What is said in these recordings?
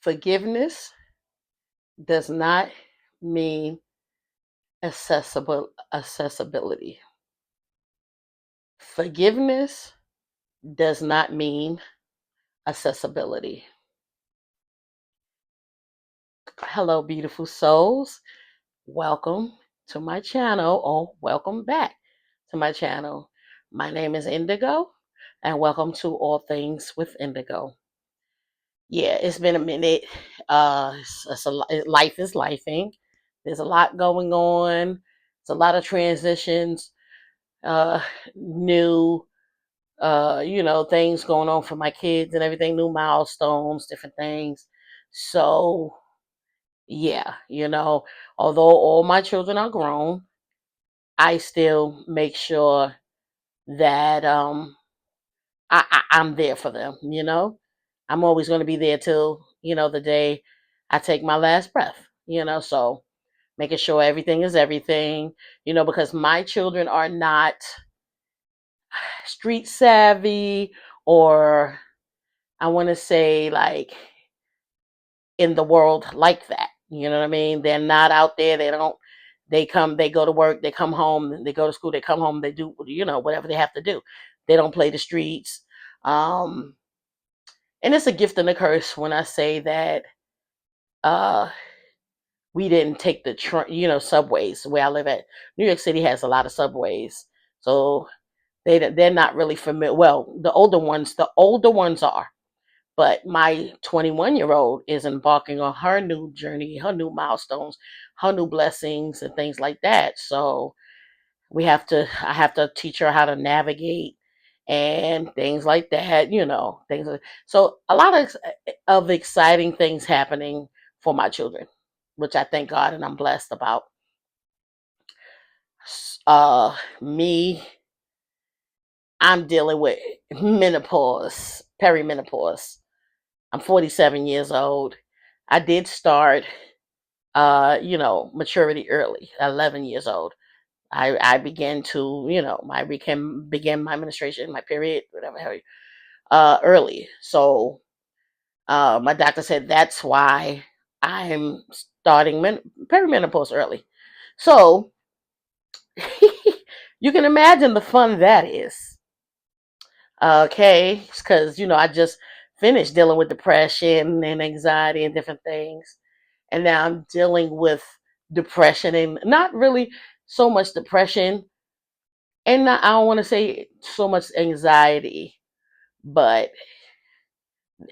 Forgiveness does not mean accessibility. Forgiveness does not mean accessibility. Hello, beautiful souls. Welcome to my channel, or welcome back to my channel. My name is Indigo, and welcome to All Things with Indigo. Yeah, it's been a minute. Life is lifing. There's a lot going on. It's a lot of transitions, uh, new, things going on for my kids and everything, new milestones, different things. So, yeah, although all my children are grown, I still make sure that I'm there for them. I'm always going to be there till the day I take my last breath. So making sure everything is everything. Because my children are not street savvy, or I want to say like in the world like that. You know what I mean? They're not out there. They go to work, they come home, they go to school, they come home, they do, whatever they have to do. They don't play the streets. Um, and it's a gift and a curse when I say that uh, we didn't take the subways where I live at. New York City has a lot of subways, so they're not really familiar. Well, the older ones are, but my 21-year-old is embarking on her new journey, her new milestones, her new blessings, and things like that. So I have to teach her how to navigate and things like that. So a lot of exciting things happening for my children, which I thank God and I'm blessed about. Me, I'm dealing with menopause, perimenopause. I'm 47 years old. I did start, maturity early, 11 years old. I began to, began my menstruation, my period, whatever, early. So my doctor said that's why I'm starting perimenopause early. So you can imagine the fun that is. Okay, because I just finished dealing with depression and anxiety and different things, and now I'm dealing with depression, and not really so much depression, and I don't want to say so much anxiety, but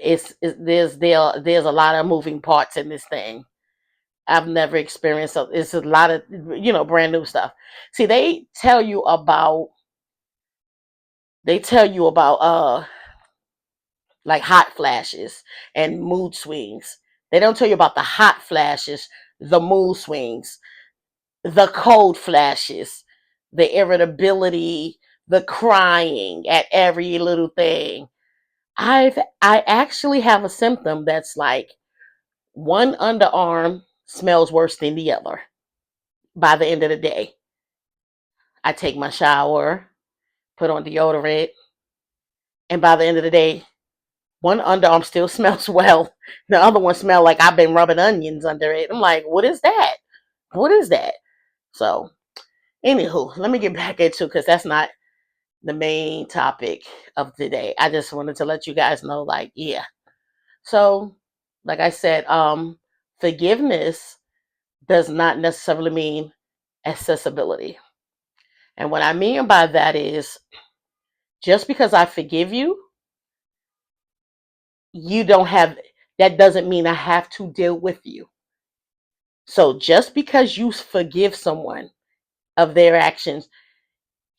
there's a lot of moving parts in this thing. I've never experienced. So it's a lot of brand new stuff. See, they tell you about like hot flashes and mood swings. They don't tell you about the hot flashes, the mood swings, the cold flashes, the irritability, the crying at every little thing. I actually have a symptom that's like one underarm smells worse than the other by the end of the day. I take my shower, put on deodorant, and by the end of the day, one underarm still smells well. The other one smells like I've been rubbing onions under it. I'm like, what is that? What is that? So, anywho, let me get back into, because that's not the main topic of today. I just wanted to let you guys know, like, yeah. So, like I said, forgiveness does not necessarily mean accessibility. And what I mean by that is, just because I forgive you, you don't have that doesn't mean I have to deal with you. So just because you forgive someone of their actions,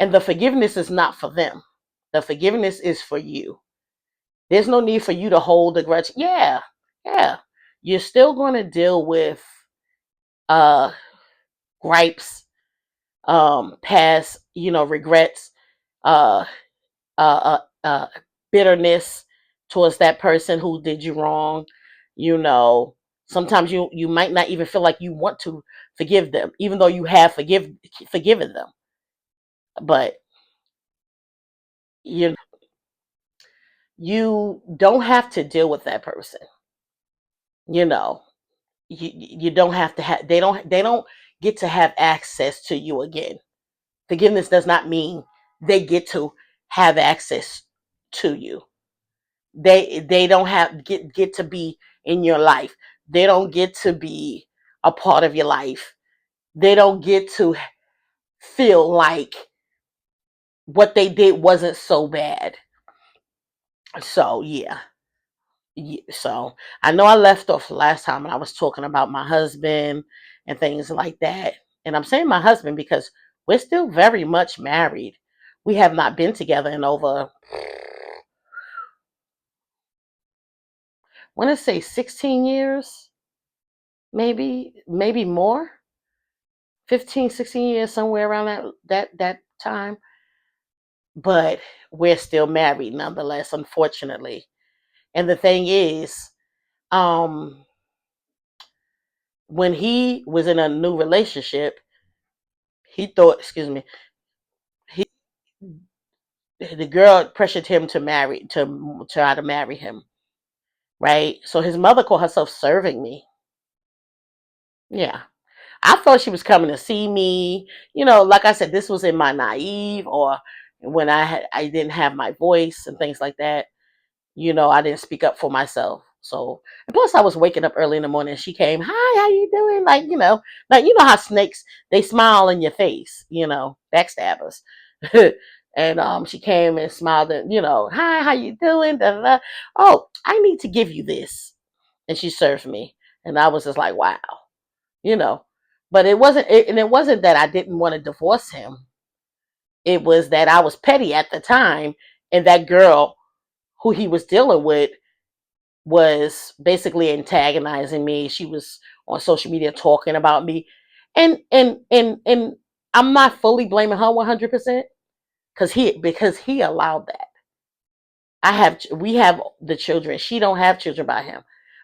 and the forgiveness is not for them, the forgiveness is for you. There's no need for you to hold a grudge. Yeah, yeah. You're still going to deal with uh gripes, past, regrets, uh, uh, uh, uh, bitterness towards that person who did you wrong. You know, Sometimes you might not even feel like you want to forgive them, even though you have forgiven them. But you you don't have to deal with that person. You know, you don't have to have, they don't get to have access to you again. Forgiveness does not mean they get to have access to you. They don't have get to be in your life. They don't get to be a part of your life. They don't get to feel like what they did wasn't so bad. So yeah. So I know I left off last time when I was talking about my husband and things like that. And I'm saying my husband because we're still very much married. We have not been together in over, I want to say 16 years, maybe more, 15, 16 years, somewhere around that time. But we're still married nonetheless, unfortunately. And the thing is, um, when he was in a new relationship, he thought, excuse me, he the girl pressured him to marry to try to marry him, right? So his mother called herself serving me. Yeah. I thought she was coming to see me. Like I said, this was in my naive, or when I didn't have my voice and things like that. I didn't speak up for myself. So, and plus I was waking up early in the morning. She came, "Hi, how you doing?" Like how snakes, they smile in your face, backstabbers. And she came and smiled and, "Hi, how you doing?" Da, da, da. "Oh, I need to give you this." And she served me. And I was just like, wow, you know. But it wasn't that I didn't want to divorce him. It was that I was petty at the time, and that girl who he was dealing with was basically antagonizing me. She was on social media talking about me, and I'm not fully blaming her 100% because he allowed that. We have the children. She don't have children by him,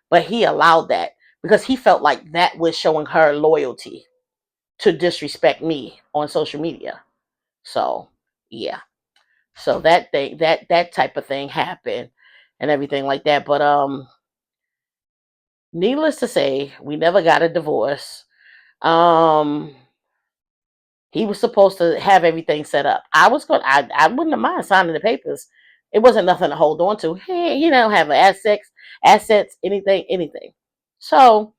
but he allowed that because he felt like that was showing her loyalty to disrespect me on social media. So yeah, so that type of thing happened and everything like that. But needless to say, we never got a divorce. Um, he was supposed to have everything set up. I wouldn't have mind signing the papers. It wasn't nothing to hold on to. Hey, have assets, anything. So,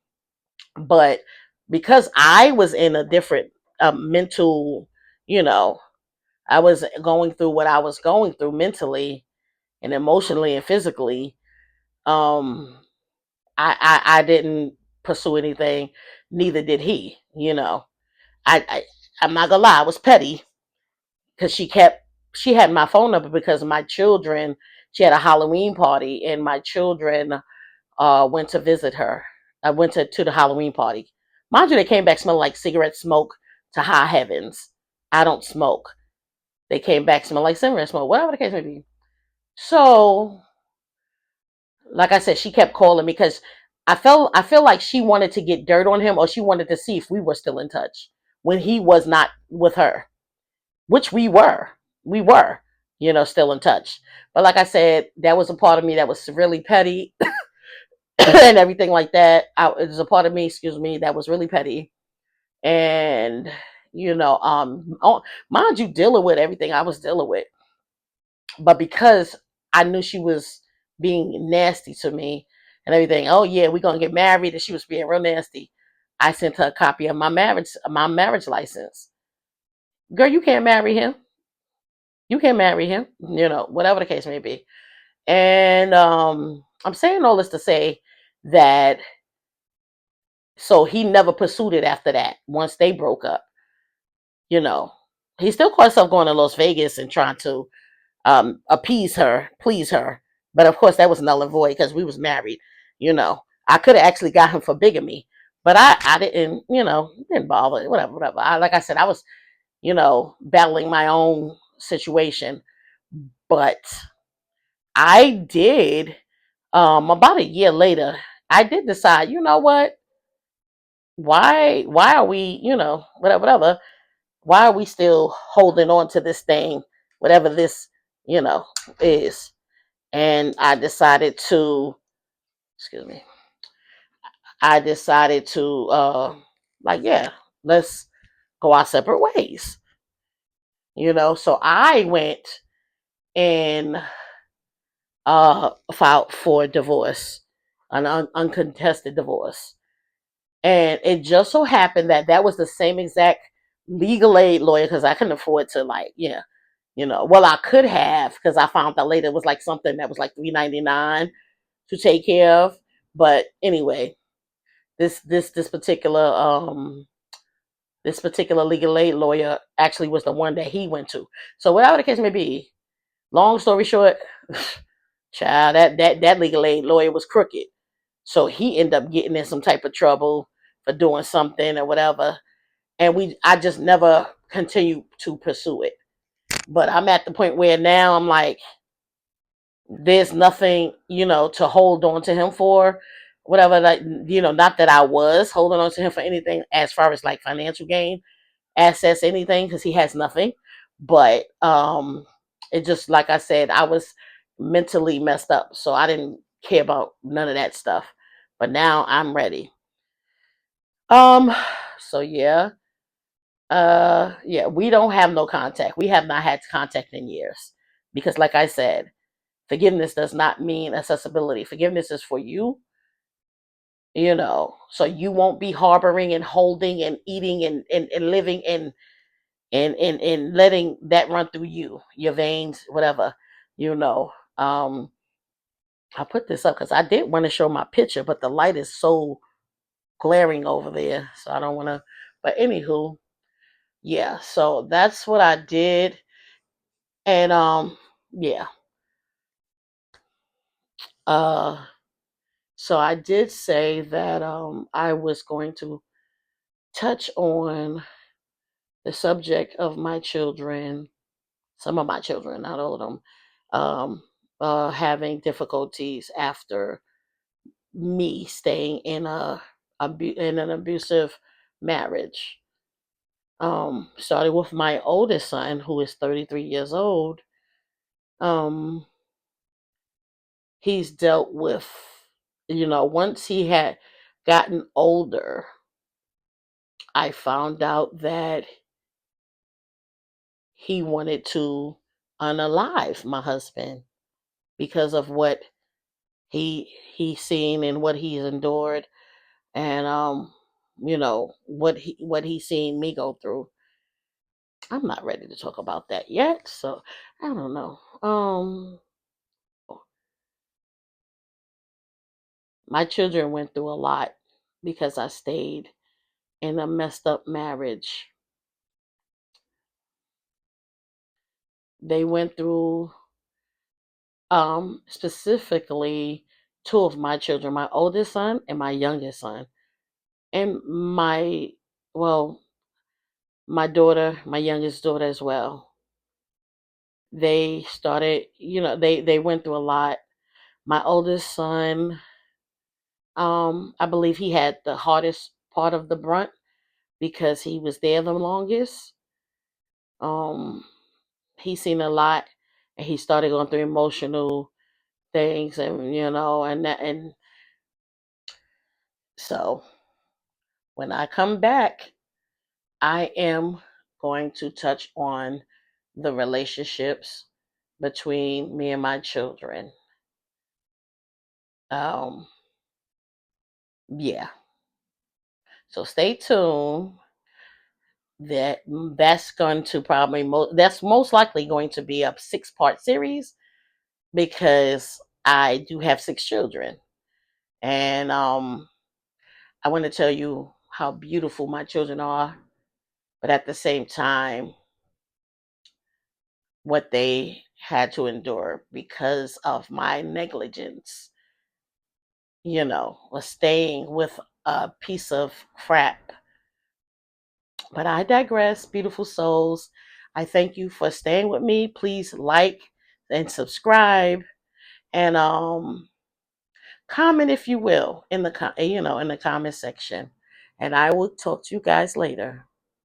but because I was in a different mental, you know, I was going through what I was going through mentally and emotionally and physically. Um, I didn't pursue anything. Neither did he. I I'm not gonna lie. I was petty because she had my phone number because my children. She had a Halloween party and my children went to visit her. I went to the Halloween party. Mind you, they came back smelling like cigarette smoke to high heavens. I don't smoke. They came back smelling like cigarette smoke, whatever the case may be. So, like I said, she kept calling me because I feel like she wanted to get dirt on him, or she wanted to see if we were still in touch when he was not with her, which we were. We were, still in touch. But like I said, that was a part of me that was really petty and everything like that. It was a part of me, excuse me, that was really petty. And, mind you, dealing with everything I was dealing with. But because I knew she was being nasty to me and everything, "Oh yeah, we're gonna get married," and she was being real nasty, I sent her a copy of my marriage license. Girl, you can't marry him. You can't marry him. Whatever the case may be. And I'm saying all this to say that so he never pursued it after that. Once they broke up, you know, he still caught himself going to Las Vegas and trying to appease her, please her. But of course, that was null and void because we was married. I could have actually got him for bigamy, but I didn't. Didn't bother. Whatever. Like I said, I was battling my own situation, but I did. About a year later, I did decide. You know what? Why are we? Whatever. Why are we still holding on to this thing? Whatever this you know is. And I decided to, excuse me, I decided to like, yeah, let's go our separate ways. So I went and filed for divorce, an uncontested divorce. And it just so happened that that was the same exact legal aid lawyer, because I couldn't afford to, like, yeah, well, I could have, because I found out later it was like something that was like $3.99 to take care of. But anyway, this particular this particular legal aid lawyer actually was the one that he went to. So whatever the case may be, long story short, child, that legal aid lawyer was crooked. So he ended up getting in some type of trouble for doing something or whatever. And I just never continued to pursue it. But I'm at the point where now I'm like, there's nothing, to hold on to him for, whatever. Like, not that I was holding on to him for anything as far as like financial gain, assets, anything, because he has nothing. But it just, like I said, I was mentally messed up, so I didn't care about none of that stuff. But now I'm ready. Um, so yeah. Yeah, we don't have no contact. We have not had contact in years. Because like I said, forgiveness does not mean accessibility. Forgiveness is for you, so you won't be harboring and holding and eating and living and letting that run through your veins, whatever, you know. I put this up because I did want to show my picture, but the light is so glaring over there, so I don't want to. But anywho, yeah. So that's what I did, and yeah. Uh, so I did say that I was going to touch on the subject of my children, some of my children, not all of them, um, having difficulties after me staying in in an abusive marriage. Started with my oldest son, who is 33 years old. Um, he's dealt with, once he had gotten older, I found out that he wanted to unalive my husband because of what he's seen and what he's endured, and what he's seen me go through. I'm not ready to talk about that yet, so I don't know. My children went through a lot because I stayed in a messed up marriage. They went through, specifically, two of my children, my oldest son and my youngest son, and well, my daughter, my youngest daughter as well. They started, they went through a lot. My oldest son, I believe he had the hardest part of the brunt because he was there the longest. Um, he's seen a lot, and he started going through emotional things, and and so when I come back, I am going to touch on the relationships between me and my children. Um, yeah. So stay tuned. That's going to probably that's most likely going to be a 6-part series because I do have 6 children, and I want to tell you how beautiful my children are, but at the same time, what they had to endure because of my negligence, was staying with a piece of crap. But I digress, beautiful souls. I thank you for staying with me. Please like and subscribe, and comment if you will in the in the comment section. And I will talk to you guys later.